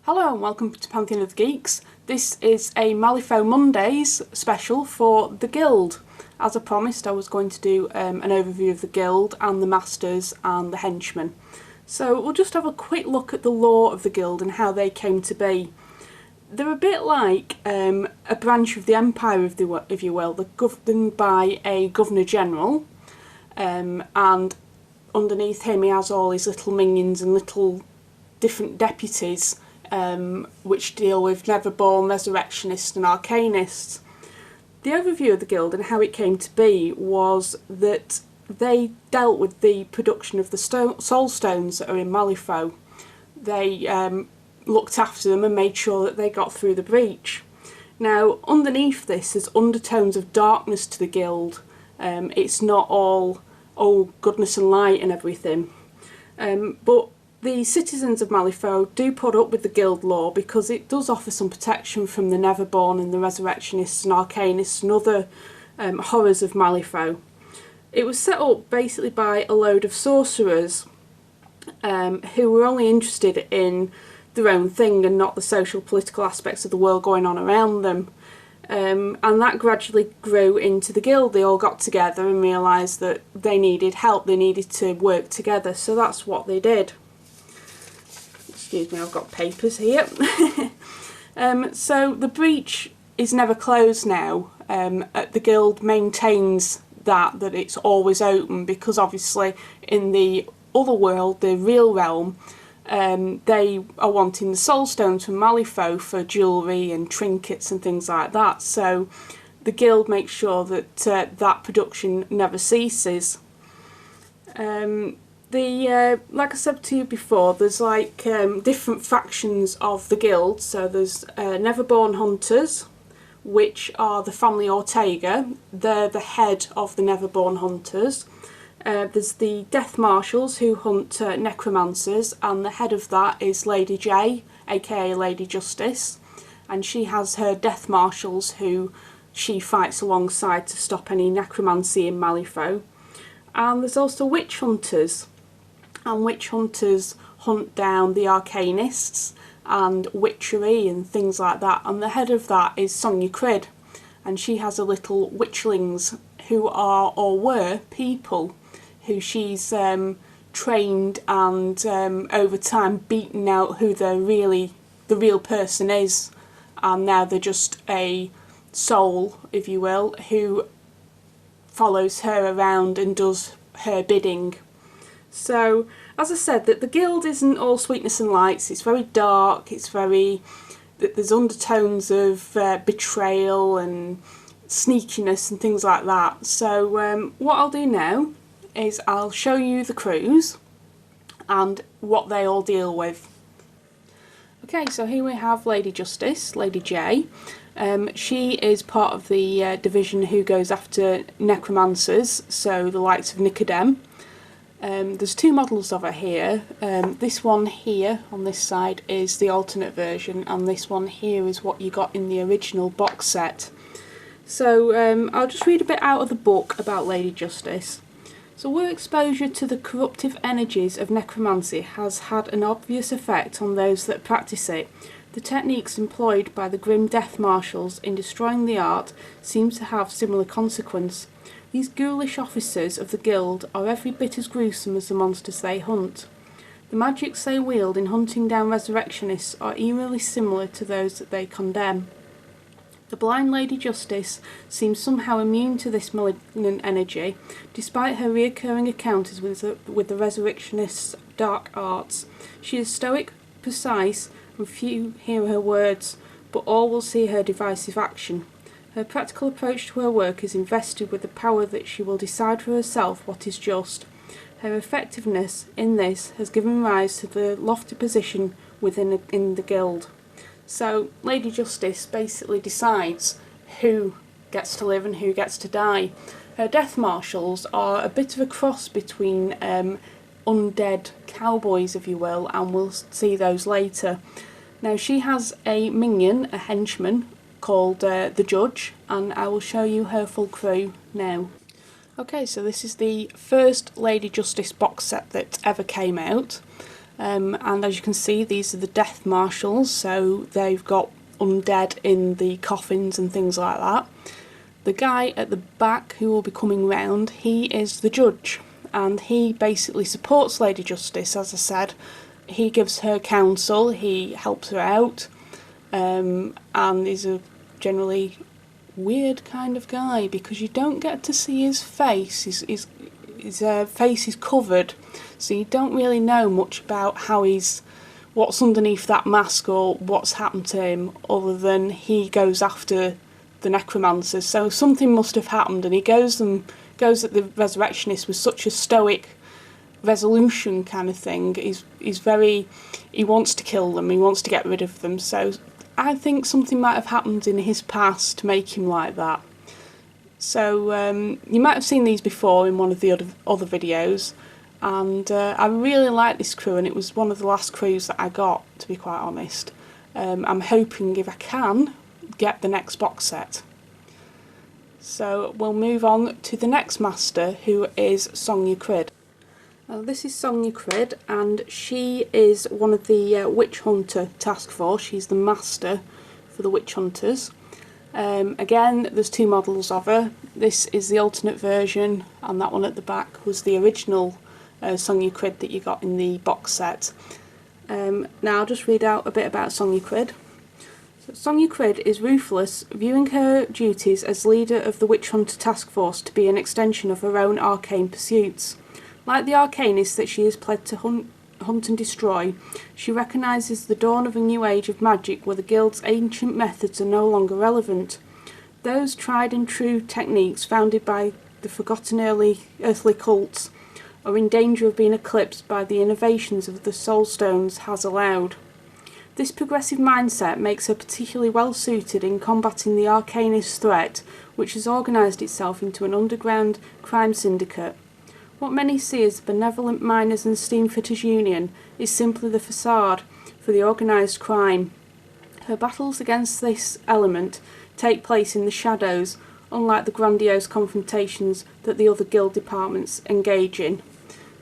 Hello and welcome to Pantheon of the Geeks. This is a MALIFAUX Mondays special for the Guild. As I promised, I was going to do an overview of the Guild and the Masters and the Henchmen. So we'll just have a quick look at the lore of the Guild and how they came to be. They're a bit like a branch of the Empire, if you will. They're governed by a Governor-General, and underneath him he has all his little minions and little different deputies, which deal with Neverborn, Resurrectionists and Arcanists. The overview of the Guild and how it came to be was that they dealt with the production of the soul stones that are in MALIFAUX. They looked after them and made sure that they got through the breach. Now, underneath this, there's undertones of darkness to the Guild. It's not all goodness and light and everything. But the citizens of MALIFAUX do put up with the Guild lore because it does offer some protection from the Neverborn and the Resurrectionists and Arcanists and other horrors of MALIFAUX. It was set up basically by a load of sorcerers who were only interested in their own thing and not the social political aspects of the world going on around them. And that gradually grew into the Guild. They all got together and realised that they needed help, they needed to work together, so that's what they did. Excuse me, I've got papers here. So the breach is never closed now. The Guild maintains that it's always open because obviously in the other world, the real realm, they are wanting the soul stones from MALIFAUX for jewellery and trinkets and things like that. So the Guild makes sure that that production never ceases. Like I said to you before, there's like different factions of the Guild. So there's Neverborn Hunters, which are the family Ortega. They're the head of the Neverborn Hunters. There's the Death Marshals, who hunt necromancers, and the head of that is Lady J, aka Lady Justice, and she has her Death Marshals who she fights alongside to stop any necromancy in MALIFAUX. And there's also Witch Hunters, and Witch Hunters hunt down the Arcanists and witchery and things like that, and the head of that is Sonnia Criid, and she has a little witchlings who are or were people who she's trained and over time beaten out who the real person is, and now they're just a soul, if you will, who follows her around and does her bidding. So, as I said, that the Guild isn't all sweetness and lights. It's very dark. There's undertones of betrayal and sneakiness and things like that. So what I'll do now is I'll show you the crews and what they all deal with. Okay, so here we have Lady Justice, Lady J. She is part of the division who goes after necromancers, so the likes of Nicodem. There's two models of her here. This one here on this side is the alternate version, and this one here is what you got in the original box set. So I'll just read a bit out of the book about Lady Justice. So, where exposure to the corruptive energies of necromancy has had an obvious effect on those that practice it, the techniques employed by the grim Death Marshals in destroying the art seem to have similar consequence. These ghoulish officers of the Guild are every bit as gruesome as the monsters they hunt. The magics they wield in hunting down resurrectionists are eerily similar to those that they condemn. The blind Lady Justice seems somehow immune to this malignant energy, despite her reoccurring encounters with the resurrectionists' dark arts. She is stoic, precise, and few hear her words, but all will see her divisive action. Her practical approach to her work is invested with the power that she will decide for herself what is just. Her effectiveness in this has given rise to the lofty position in the Guild. So Lady Justice basically decides who gets to live and who gets to die. Her Death Marshals are a bit of a cross between undead cowboys, if you will, and we'll see those later. Now she has a minion, a henchman, called the Judge, and I will show you her full crew now. Okay, so this is the first Lady Justice box set that ever came out. and as you can see, these are the death marshals, so they've got undead in the coffins and things like that. The guy at the back who will be coming round, he is the judge, and he basically supports Lady Justice. As I said, he gives her counsel, he helps her out, and he's a generally weird kind of guy because you don't get to see his face. His face is covered, so you don't really know much about what's underneath that mask or what's happened to him, other than he goes after the necromancers. So something must have happened, and he goes at the resurrectionists with such a stoic resolution kind of thing. He wants to kill them, he wants to get rid of them, so I think something might have happened in his past to make him like that. So you might have seen these before in one of the other videos, and I really like this crew, and it was one of the last crews that I got, to be quite honest. I'm hoping, if I can, get the next box set. So we'll move on to the next master, who is Sonnia Criid. This is Sonnia Criid, and she is one of the Witch Hunter task force. She's the master for the Witch Hunters. Again, there's two models of her. This is the alternate version, and that one at the back was the original Sonnia Criid that you got in the box set. Now I'll just read out a bit about Sonnia Criid. So, Sonnia Criid is ruthless, viewing her duties as leader of the Witch Hunter task force to be an extension of her own arcane pursuits. Like the arcanists that she is pled to hunt and destroy, she recognises the dawn of a new age of magic where the guild's ancient methods are no longer relevant. Those tried and true techniques founded by the forgotten earthly cults are in danger of being eclipsed by the innovations of the Soul Stones has allowed. This progressive mindset makes her particularly well suited in combating the arcanist threat, which has organised itself into an underground crime syndicate. What many see as the benevolent miners and steamfitters union is simply the facade for the organised crime. Her battles against this element take place in the shadows, unlike the grandiose confrontations that the other guild departments engage in.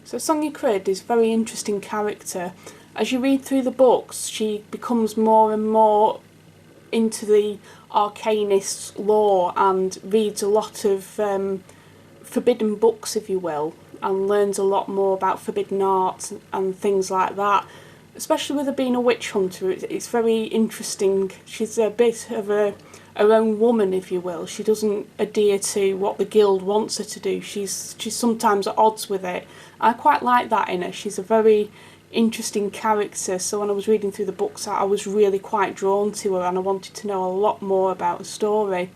So Sonnia Criid is a very interesting character. As you read through the books, she becomes more and more into the arcanist lore and reads a lot of forbidden books, if you will, and learns a lot more about forbidden art and things like that. Especially with her being a witch hunter, it's very interesting. She's a bit of her own woman, if you will. She doesn't adhere to what the guild wants her to do. She's sometimes at odds with it. I quite like that in her. She's a very interesting character, so when I was reading through the books I was really quite drawn to her, and I wanted to know a lot more about her story.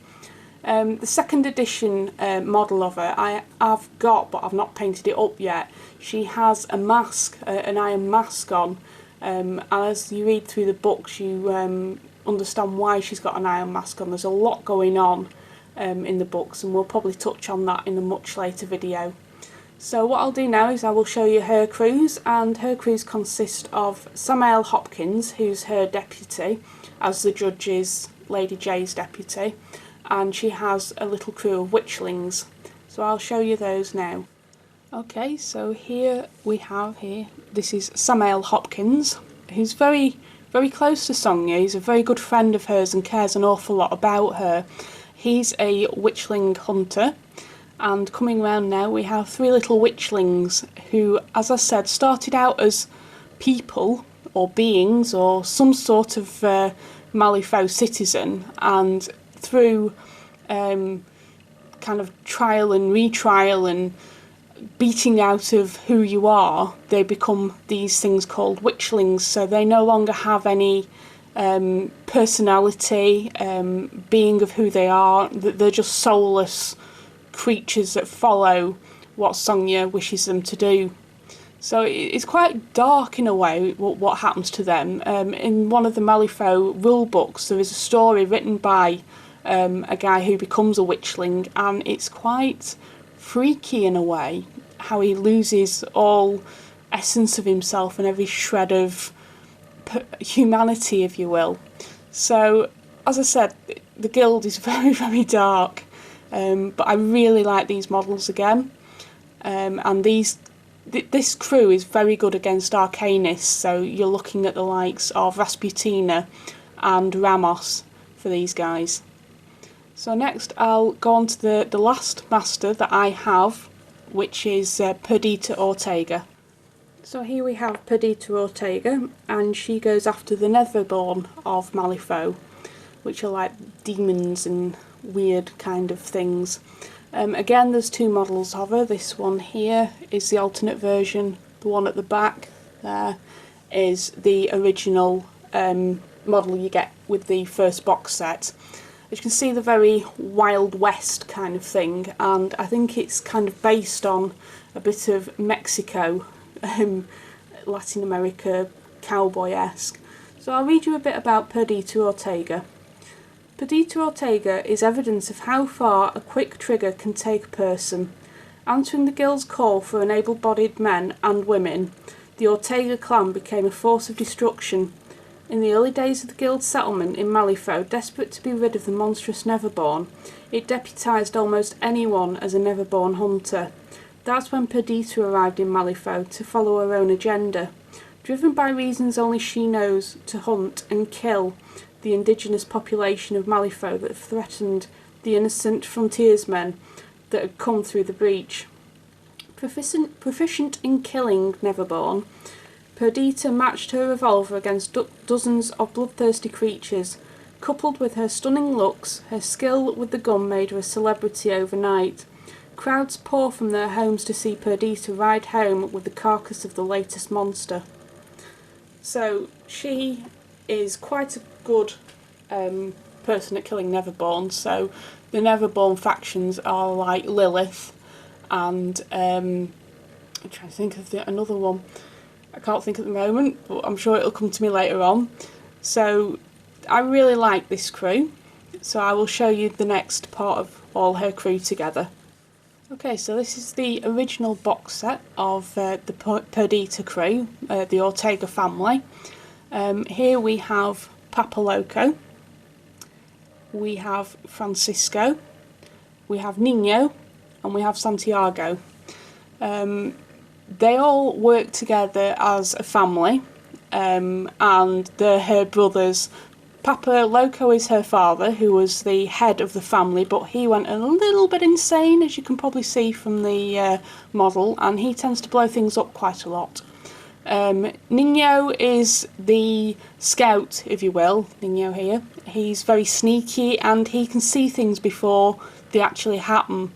The second edition model of her I've got, but I've not painted it up yet. She has a mask, an iron mask on, and as you read through the books you understand why she's got an iron mask on. There's a lot going on in the books, and we'll probably touch on that in a much later video. So what I'll do now is I will show you her crews, and her crews consist of Samael Hopkins, who's her deputy, as the judge is Lady J's deputy, and she has a little crew of witchlings. So I'll show you those now. Okay, so here we have this is Samael Hopkins, who's very close to Sonnia. He's a very good friend of hers and cares an awful lot about her. He's a witchling hunter, and coming round now we have three little witchlings who, as I said, started out as people or beings or some sort of MALIFAUX citizen, and through kind of trial and retrial and beating out of who you are, they become these things called witchlings. So they no longer have any personality, being of who they are. They're just soulless creatures that follow what Sonnia wishes them to do. So it's quite dark in a way what happens to them. In one of the MALIFAUX rule books there is a story written by a guy who becomes a witchling, and it's quite freaky in a way, how he loses all essence of himself and every shred of humanity, if you will. So as I said, the guild is very dark, but I really like these models again, and these this crew is very good against Arcanists, so you're looking at the likes of Rasputina and Ramos for these guys. So next I'll go on to the last master that I have, which is Perdita Ortega. So here we have Perdita Ortega, and she goes after the Neverborn of MALIFAUX, which are like demons and weird kind of things. Again, there's two models of her. This one here is the alternate version. The one at the back there is the original model you get with the first box set. As you can see, the very Wild West kind of thing, and I think it's kind of based on a bit of Mexico, Latin America, cowboy-esque. So I'll read you a bit about Perdita Ortega. Perdita Ortega is evidence of how far a quick trigger can take a person. Answering the guild's call for an able-bodied men and women, the Ortega clan became a force of destruction. In the early days of the guild's settlement in MALIFAUX, desperate to be rid of the monstrous Neverborn, it deputised almost anyone as a Neverborn hunter. That's when Perdita arrived in MALIFAUX to follow her own agenda. Driven by reasons only she knows, to hunt and kill the indigenous population of MALIFAUX that threatened the innocent frontiersmen that had come through the breach. Proficient in killing Neverborn, Perdita matched her revolver against dozens of bloodthirsty creatures. Coupled with her stunning looks, her skill with the gun made her a celebrity overnight. Crowds pour from their homes to see Perdita ride home with the carcass of the latest monster. So she is quite a good person at killing Neverborn. So the Neverborn factions are like Lilith and I'm trying to think of another one. I can't think at the moment, but I'm sure it'll come to me later on. So I really like this crew, so I will show you the next part of all her crew together. Okay, so this is the original box set of the Perdita crew, the Ortega family. Here we have Papa Loco, we have Francisco, we have Nino, and we have Santiago. They all work together as a family, and they're her brothers. Papa Loco is her father, who was the head of the family, but he went a little bit insane, as you can probably see from the model, and he tends to blow things up quite a lot. Nino is the scout, if you will, Nino here. He's very sneaky and he can see things before they actually happen.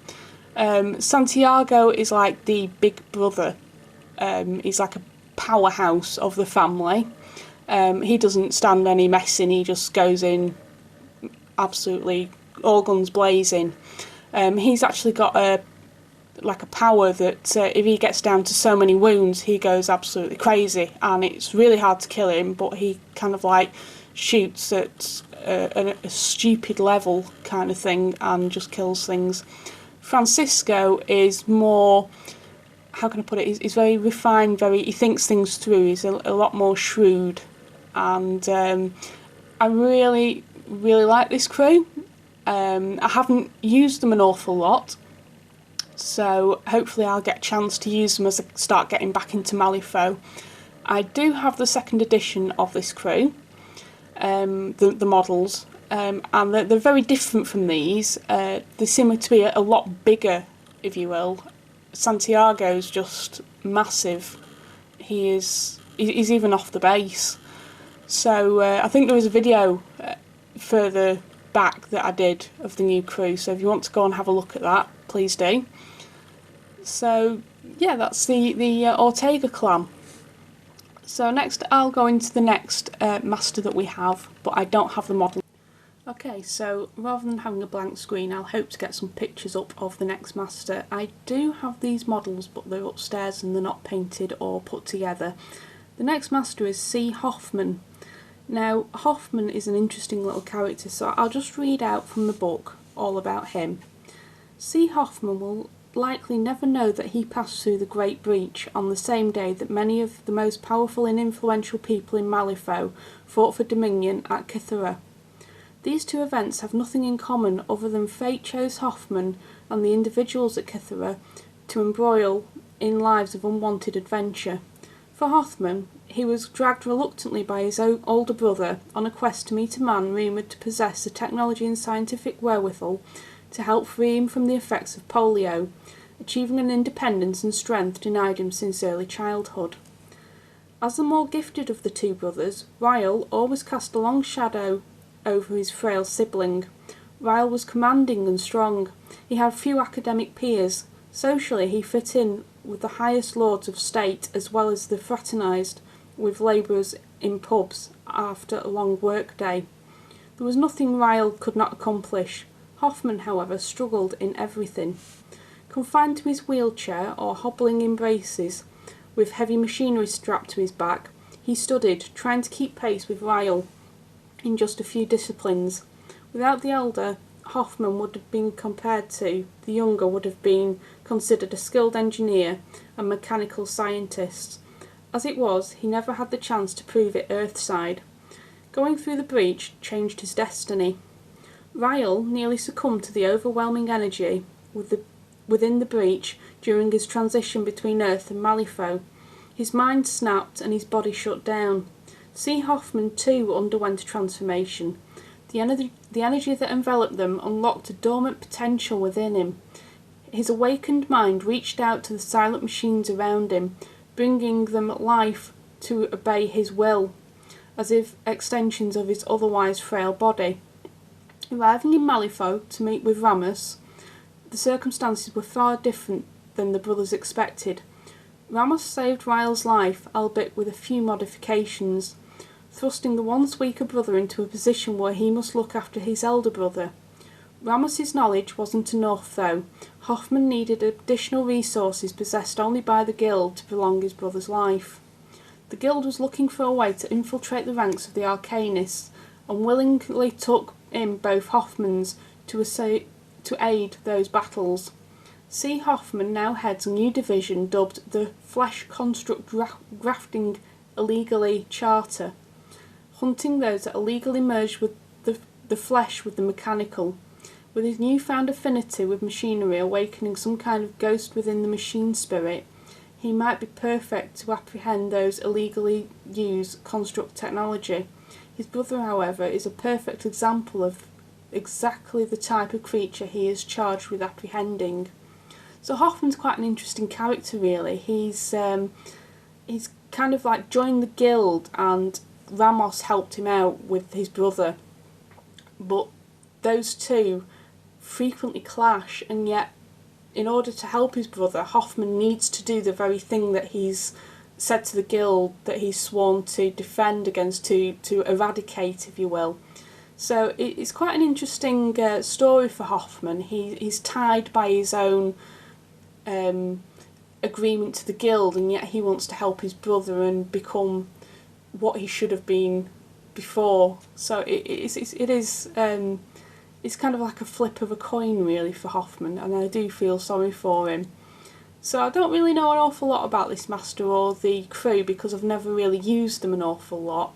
Santiago is like the big brother. He's like a powerhouse of the family. He doesn't stand any messing, he just goes in absolutely all guns blazing. He's actually got a power that if he gets down to so many wounds he goes absolutely crazy, and it's really hard to kill him, but he kind of like shoots at a stupid level kind of thing and just kills things. Francisco is more, how can I put it, he's very refined, he thinks things through, he's a lot more shrewd, and I really like this crew. I haven't used them an awful lot, so hopefully I'll get a chance to use them as I start getting back into MALIFAUX. I do have the second edition of this crew, the models, and they're very different from these. They seem to be a lot bigger, if you will. Santiago's just massive. He's even off the base. So I think there was a video further back that I did of the new crew, so if you want to go and have a look at that, please do. So yeah, that's the Ortega clan. So next I'll go into the next master that we have, but I don't have the model. Okay, so rather than having a blank screen, I'll hope to get some pictures up of the next master. I do have these models, but they're upstairs and they're not painted or put together. The next master is C. Hoffman. Now, Hoffman is an interesting little character, so I'll just read out from the book all about him. C. Hoffman will likely never know that he passed through the Great Breach on the same day that many of the most powerful and influential people in MALIFAUX fought for dominion at Kythera. These two events have nothing in common other than fate chose Hoffman and the individuals at Kythera to embroil in lives of unwanted adventure. For Hoffman, he was dragged reluctantly by his older brother on a quest to meet a man rumoured to possess the technology and scientific wherewithal to help free him from the effects of polio, achieving an independence and strength denied him since early childhood. As the more gifted of the two brothers, Ryle always cast a long shadow over his frail sibling. Ryle was commanding and strong. He had few academic peers. Socially, he fit in with the highest lords of state, as well as fraternised with labourers in pubs after a long work-day. There was nothing Ryle could not accomplish. Hoffman, however, struggled in everything. Confined to his wheelchair or hobbling in braces, with heavy machinery strapped to his back, he studied, trying to keep pace with Ryle in just a few disciplines. Without the elder, Hoffman would have been compared to, the younger would have been considered a skilled engineer and mechanical scientist. As it was, he never had the chance to prove it earthside. Going through the breach changed his destiny. Ryle nearly succumbed to the overwhelming energy within the breach during his transition between Earth and MALIFAUX. His mind snapped and his body shut down. C. Hoffman too underwent a transformation. The energy that enveloped them unlocked a dormant potential within him. His awakened mind reached out to the silent machines around him, bringing them life to obey his will, as if extensions of his otherwise frail body. Arriving in MALIFAUX to meet with Ramos, the circumstances were far different than the brothers expected. Ramos saved Ryle's life, albeit with a few modifications, thrusting the once weaker brother into a position where he must look after his elder brother. Ramos's knowledge wasn't enough, though. Hoffman needed additional resources possessed only by the Guild to prolong his brother's life. The Guild was looking for a way to infiltrate the ranks of the Arcanists, and willingly took in both Hoffmans to aid those battles. C. Hoffman now heads a new division dubbed the Flesh Construct Grafting Illegally Charter, hunting those that illegally merged with the flesh with the mechanical. With his newfound affinity with machinery awakening some kind of ghost within the machine spirit, he might be perfect to apprehend those illegally used construct technology. His brother, however, is a perfect example of exactly the type of creature he is charged with apprehending. So Hoffman's quite an interesting character, really. He's kind of like joined the Guild, and Ramos helped him out with his brother, but those two frequently clash, and yet in order to help his brother, Hoffman needs to do the very thing that he's said to the Guild that he's sworn to defend against, to eradicate, if you will. So it's quite an interesting story for Hoffman. He's tied by his own agreement to the Guild, and yet he wants to help his brother and become what he should have been before. So it's kind of like a flip of a coin, really, for Hoffman, and I do feel sorry for him. So I don't really know an awful lot about this master or the crew because I've never really used them an awful lot.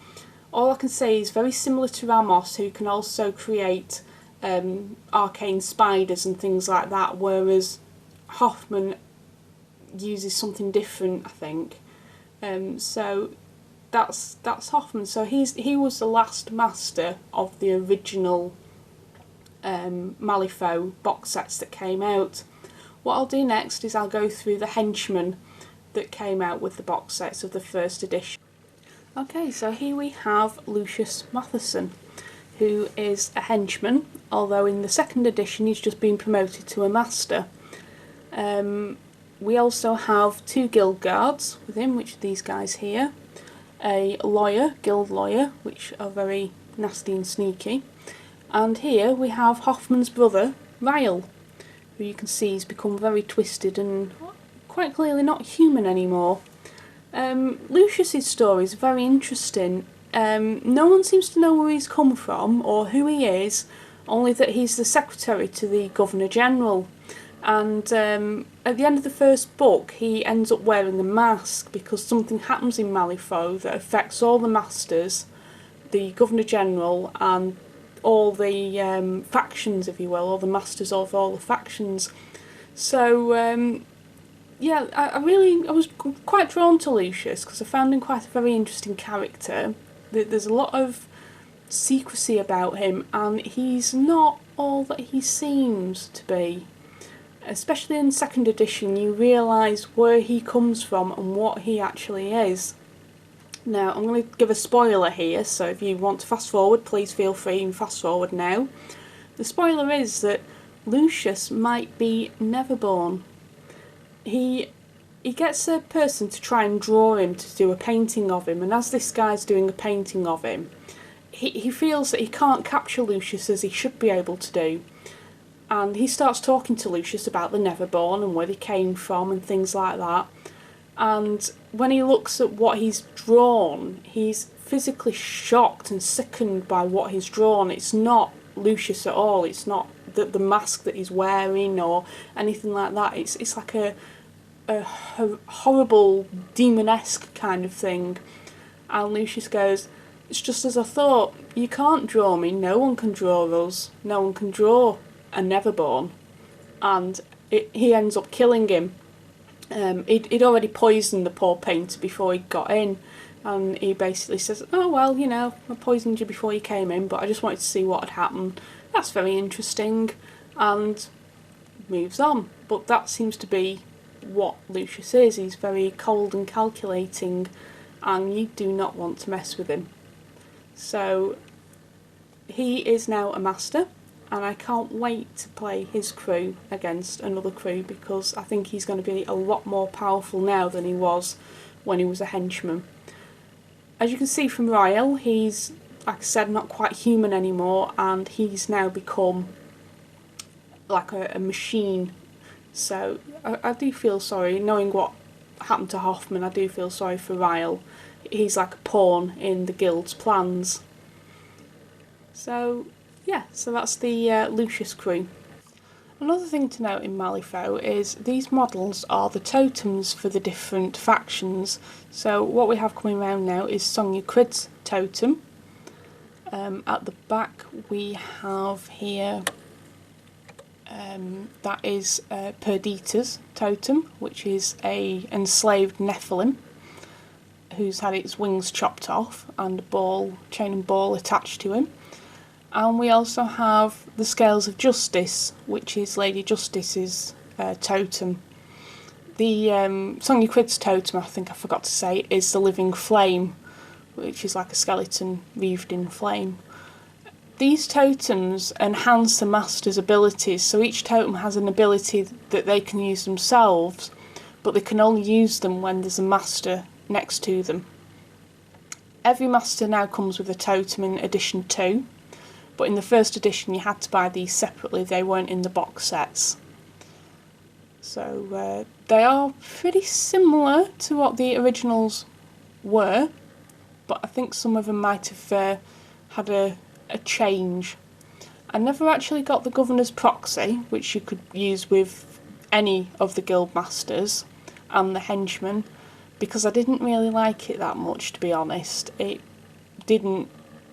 All I can say is very similar to Ramos, who can also create arcane spiders and things like that, whereas Hoffman uses something different, I think. So that's Hoffman. So he was the last master of the original MALIFAUX box sets that came out. What I'll do next is I'll go through the henchmen that came out with the box sets of the first edition. Okay, so here we have Lucius Matheson, who is a henchman, although in the second edition he's just been promoted to a master. We also have two guild guards with him, which are these guys here, a lawyer, guild lawyer, which are very nasty and sneaky, and here we have Hoffman's brother, Ryle, who you can see has become very twisted and quite clearly not human anymore. Lucius's story is very interesting. No one seems to know where he's come from or who he is, only that he's the secretary to the Governor-General. And at the end of the first book he ends up wearing a mask because something happens in MALIFAUX that affects all the masters, the Governor-General, and all the factions, if you will, or the masters of all the factions. So yeah, I was quite drawn to Lucius because I found him quite a very interesting character. There's a lot of secrecy about him, and he's not all that he seems to be. Especially in second edition, you realise where he comes from and what he actually is. Now, I'm going to give a spoiler here, so if you want to fast forward, please feel free and fast forward now. The spoiler is that Lucius might be Neverborn. He gets a person to try and draw him to do a painting of him, and as this guy's doing a painting of him, he feels that he can't capture Lucius as he should be able to do. And he starts talking to Lucius about the Neverborn and where they came from and things like that. And when he looks at what he's drawn, he's physically shocked and sickened by what he's drawn. It's not Lucius at all. It's not the mask that he's wearing or anything like that. It's like a horrible, demonesque kind of thing. And Lucius goes, "It's just as I thought. You can't draw me. No one can draw us. No one can draw a Neverborn." And he ends up killing him. He'd already poisoned the poor painter before he got in, and he basically says, "Oh well, you know, I poisoned you before you came in, but I just wanted to see what had happened. That's very interesting," and moves on. But that seems to be what Lucius is. He's very cold and calculating, and you do not want to mess with him. So he is now a master, and I can't wait to play his crew against another crew because I think he's going to be a lot more powerful now than he was when he was a henchman. As you can see from Ryle, he's, like I said, not quite human anymore, and he's now become like a machine. So I do feel sorry, knowing what happened to Hoffman, I do feel sorry for Ryle. He's like a pawn in the guild's plans. So yeah, so that's the Lucius crew. Another thing to note in MALIFAUX is these models are the totems for the different factions. So what we have coming around now is Sonnia Criid's totem. At the back we have here, that is Perdita's totem, which is a enslaved Nephilim who's had its wings chopped off and a chain and ball attached to him. And we also have the Scales of Justice, which is Lady Justice's totem. The Sonnia Criid's totem, I think I forgot to say, is the Living Flame, which is like a skeleton wreathed in flame. These totems enhance the master's abilities, so each totem has an ability that they can use themselves, but they can only use them when there's a master next to them. Every master now comes with a totem in edition 2. But in the first edition you had to buy these separately, they weren't in the box sets. So they are pretty similar to what the originals were, but I think some of them might have had a change. I never actually got the Governor's Proxy, which you could use with any of the guild masters and the henchmen, because I didn't really like it that much, to be honest. It didn't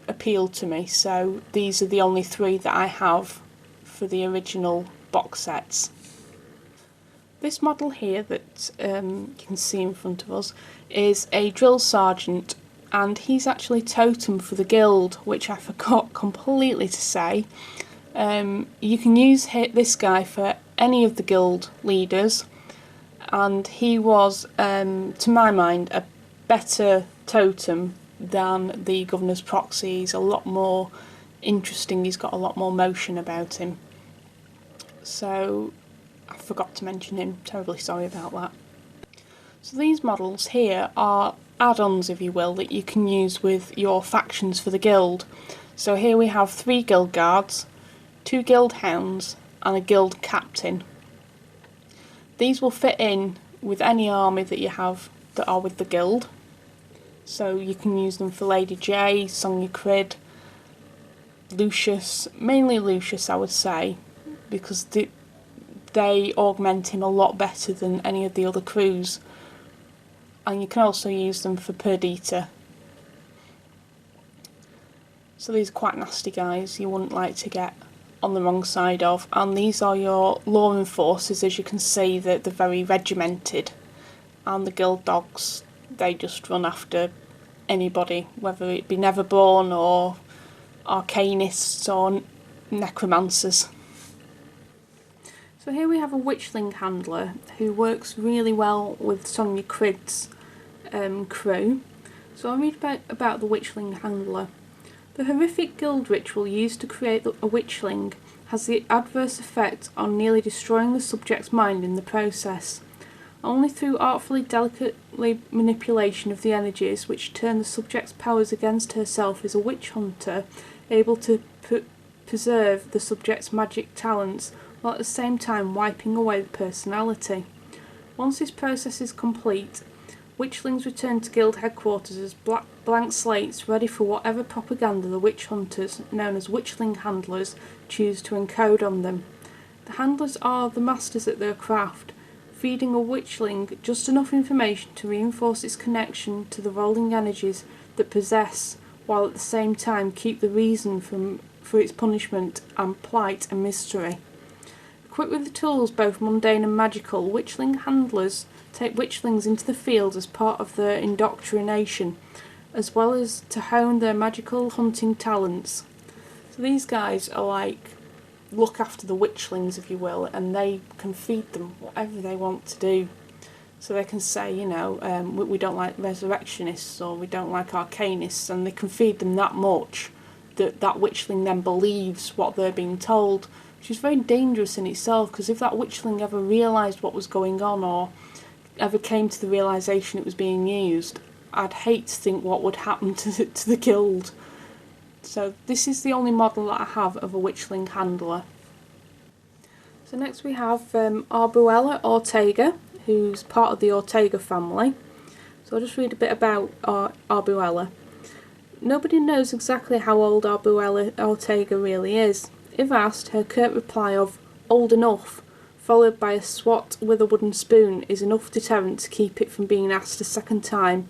appeal to me, so these are the only 3 that I have for the original box sets. This model here that you can see in front of us is a drill sergeant, and he's actually totem for the guild, which I forgot completely to say. You can use this guy for any of the guild leaders, and he was, to my mind, a better totem than the Governor's Proxy. He's a lot more interesting, he's got a lot more motion about him. So I forgot to mention him, terribly sorry about that. So these models here are add-ons, if you will, that you can use with your factions for the guild. So here we have 3 guild guards, 2 guild hounds and a guild captain. These will fit in with any army that you have that are with the guild. So you can use them for Lady J, Sonnia Criid, Lucius, mainly Lucius I would say, because they augment him a lot better than any of the other crews. And you can also use them for Perdita. So these are quite nasty guys, you wouldn't like to get on the wrong side of, and these are your law enforcers. As you can see, they're very regimented, and the guild dogs, they just run after anybody, whether it be Neverborn or arcanists or necromancers. So here we have a witchling handler who works really well with Sonnia Criid's crew. So I'll read about the witchling handler. The horrific guild ritual used to create a witchling has the adverse effect on nearly destroying the subject's mind in the process. Only through artfully delicately manipulation of the energies which turn the subject's powers against herself is a witch hunter able to preserve the subject's magic talents while at the same time wiping away the personality. Once this process is complete, witchlings return to guild headquarters as blank slates ready for whatever propaganda the witch hunters, known as witchling handlers, choose to encode on them. The handlers are the masters at their craft, feeding a witchling just enough information to reinforce its connection to the rolling energies that possess, while at the same time keep the reason for its punishment and plight a mystery. Equipped with the tools both mundane and magical, witchling handlers take witchlings into the field as part of their indoctrination, as well as to hone their magical hunting talents. So these guys are like, look after the witchlings, if you will, and they can feed them whatever they want to do. So they can say, you know, we don't like resurrectionists or we don't like arcanists, and they can feed them that much that that witchling then believes what they're being told, which is very dangerous in itself, because if that witchling ever realised what was going on or ever came to the realisation it was being used, I'd hate to think what would happen to the guild. So this is the only model that I have of a witchling handler. So next we have Perdita Ortega, who's part of the Ortega family. So I'll just read a bit about Perdita. Nobody knows exactly how old Perdita Ortega really is. If asked, her curt reply of "old enough," followed by a swat with a wooden spoon, is enough deterrent to keep it from being asked a second time.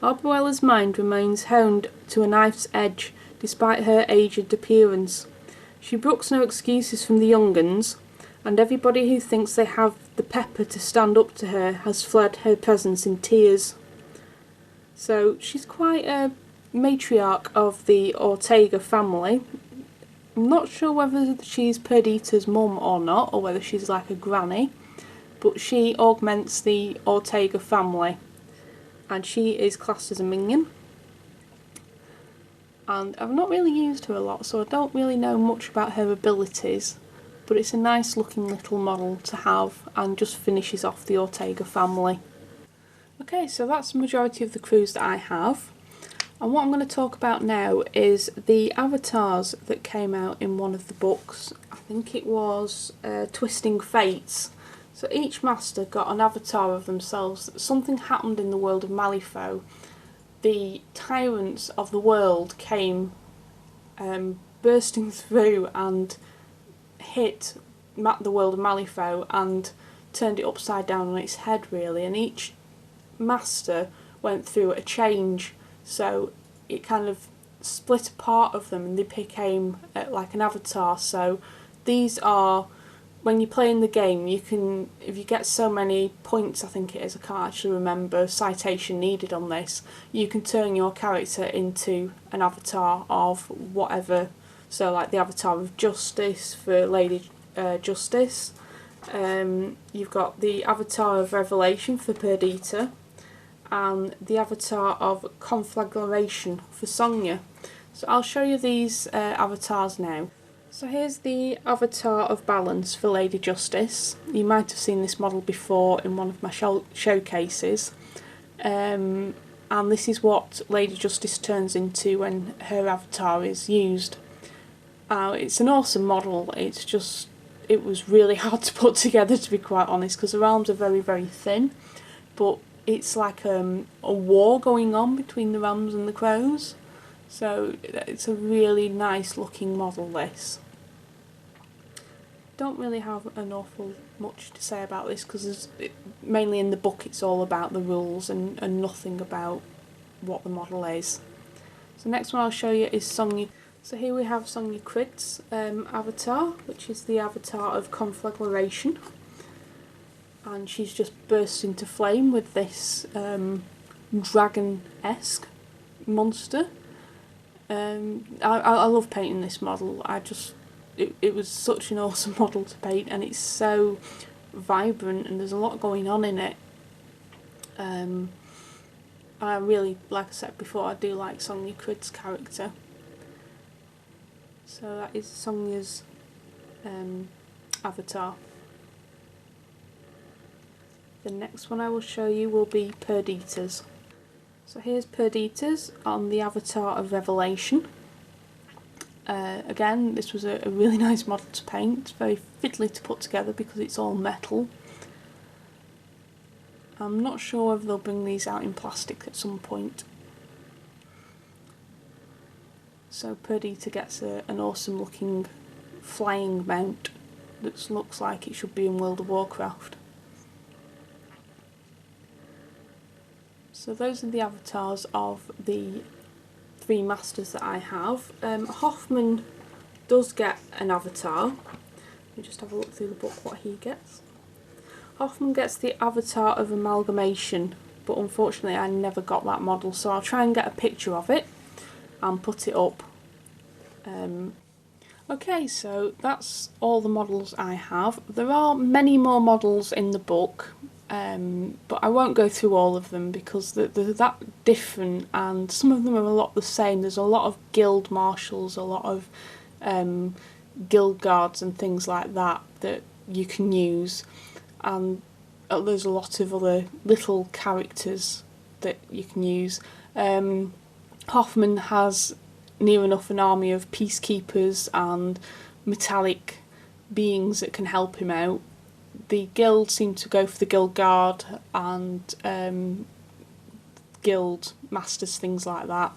Perdita's mind remains honed to a knife's edge, despite her aged appearance. She brooks no excuses from the young uns, and everybody who thinks they have the pepper to stand up to her has fled her presence in tears. So she's quite a matriarch of the Ortega family. I'm not sure whether she's Perdita's mum or not, or whether she's like a granny, but she augments the Ortega family, and she is classed as a minion. And I've not really used her a lot, so I don't really know much about her abilities, but it's a nice looking little model to have and just finishes off the Ortega family. Okay, so that's the majority of the crews that I have. And what I'm going to talk about now is the avatars that came out in one of the books. I think it was Twisting Fates. So each master got an avatar of themselves. Something happened in the world of MALIFAUX. The tyrants of the world came bursting through and hit the world of MALIFAUX and turned it upside down on its head, really. And each master went through a change. So it kind of split a part of them and they became like an avatar. So these are, when you play in the game, you can, if you get so many points, I think it is, I can't actually remember, citation needed on this, you can turn your character into an avatar of whatever. So like the avatar of Justice for Lady Justice. You've got the avatar of Revelation for Perdita, and the avatar of Conflagration for Sonnia. So I'll show you these avatars now. So here's the avatar of Balance for Lady Justice. You might have seen this model before in one of my showcases. And this is what Lady Justice turns into when her avatar is used. It's an awesome model. It's just, it was really hard to put together, to be quite honest, because her arms are very, very thin. But it's like a war going on between the rams and the crows. So it's a really nice looking model, this. Don't really have an awful much to say about this, because mainly in the book it's all about the rules and nothing about what the model is. So next one I'll show you is Sonnia. So here we have Sonnia Criid's avatar, which is the avatar of conflagration, and she's just burst into flame with this dragon-esque monster. I love painting this model. It was such an awesome model to paint, and it's so vibrant and there's a lot going on in it. I really, like I said before, I do like Sonnia Criid's character. So that is Sonnia's avatar. The next one I will show you will be Perdita's. So here's Perdita's on the avatar of Revelation. Again, this was a really nice model to paint. It's very fiddly to put together because it's all metal. I'm not sure whether they'll bring these out in plastic at some point. So Perdita gets an awesome looking flying mount that looks like it should be in World of Warcraft. So those are the avatars of the 3 masters that I have. Hoffman does get an avatar. Let me just have a look through the book what he gets. Hoffman gets the avatar of amalgamation, but unfortunately I never got that model, so I'll try and get a picture of it and put it up. Okay, so that's all the models I have. There are many more models in the book, but I won't go through all of them because they're that different, and some of them are a lot the same. There's a lot of guild marshals, a lot of guild guards and things like that that you can use, and there's a lot of other little characters that you can use. Hoffman has near enough an army of peacekeepers and metallic beings that can help him out. The guild seem to go for the guild guard and guild masters, things like that.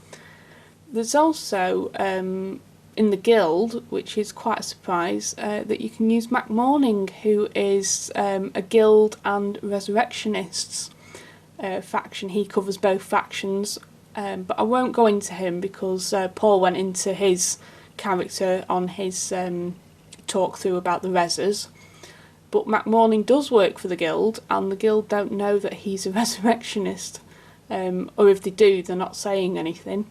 There's also in the guild, which is quite a surprise, that you can use Mac Morning, who is a guild and resurrectionists faction. He covers both factions, but I won't go into him because Paul went into his character on his talk through about the reses. But Mac Morning does work for the guild, and the guild don't know that he's a resurrectionist, or if they do, they're not saying anything.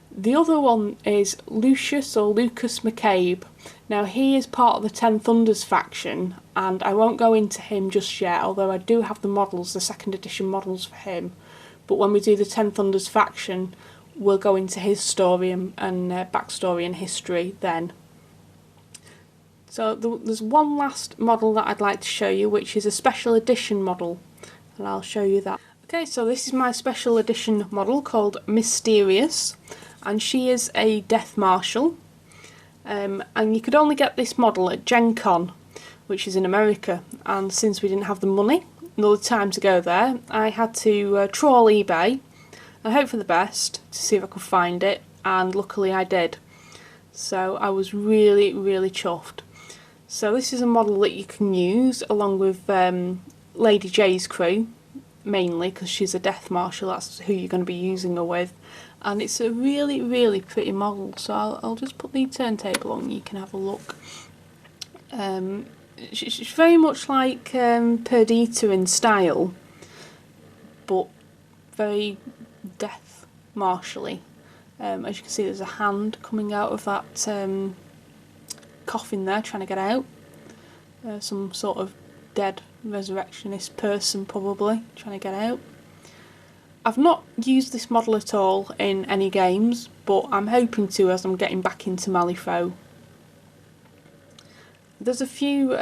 The other one is Lucius or Lucas McCabe. Now he is part of the Ten Thunders faction, and I won't go into him just yet, although I do have the models, the 2nd edition models for him. But when we do the Ten Thunders faction, we'll go into his story and backstory and history then. So there's one last model that I'd like to show you, which is a special edition model, and I'll show you that. Okay, so this is my special edition model called Mysterious, and she is a Death Marshal, and you could only get this model at Gen Con, which is in America, and since we didn't have the money nor the time to go there, I had to trawl eBay and hope for the best to see if I could find it, and luckily I did. So I was really, really chuffed. So this is a model that you can use along with Lady J's crew, mainly because she's a Death Marshal, that's who you're going to be using her with. And it's a really, really pretty model, so I'll just put the turntable on, you can have a look. She's very much like Perdita in style, but very Death Marshal-y. As you can see, there's a hand coming out of that coffin there, trying to get out. Some sort of dead resurrectionist person, probably, trying to get out. I've not used this model at all in any games, but I'm hoping to as I'm getting back into MALIFAUX. There's a few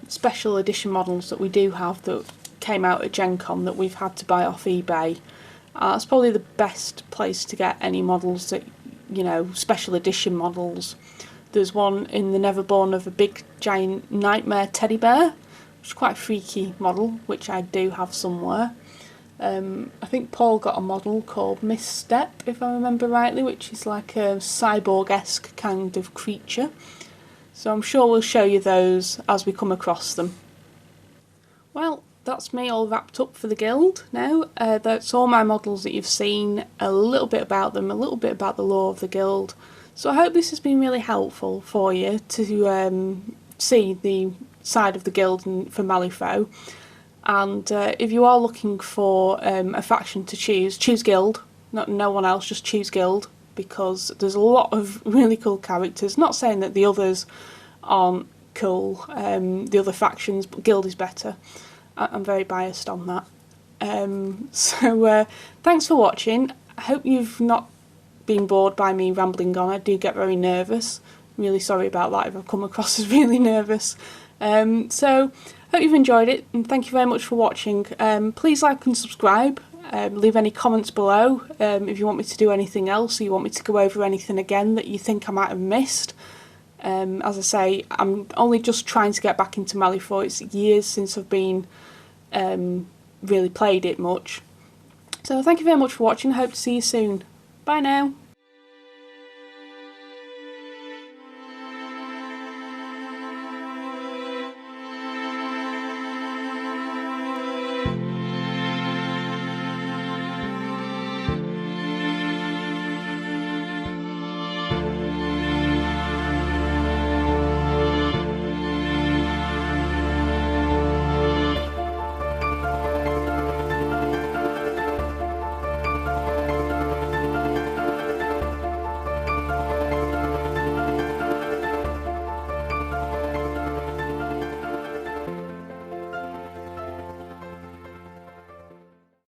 special edition models that we do have that came out at Gen Con that we've had to buy off eBay. It's probably the best place to get any models that, you know, special edition models. There's one in the Neverborn of a big giant nightmare teddy bear, which is quite a freaky model, which I do have somewhere. I think Paul got a model called Misstep, if I remember rightly, which is like a cyborg-esque kind of creature. So I'm sure we'll show you those as we come across them. Well, that's me all wrapped up for the guild now. That's all my models that you've seen, a little bit about them, a little bit about the lore of the guild. So I hope this has been really helpful for you to see the side of the guild for MALIFAUX. And if you are looking for a faction to choose guild, no one else, just choose guild, because there's a lot of really cool characters. Not saying that the others aren't cool, the other factions, but guild is better. I'm very biased on that. So thanks for watching. I hope you've not been bored by me rambling on. I do get very nervous. I'm really sorry about that if I've come across as really nervous. So hope you've enjoyed it, and thank you very much for watching. Please like and subscribe. Leave any comments below if you want me to do anything else, or you want me to go over anything again that you think I might have missed. As I say, I'm only just trying to get back into MALIFAUX. It's years since I've been really played it much. So thank you very much for watching. I hope to see you soon. Bye now.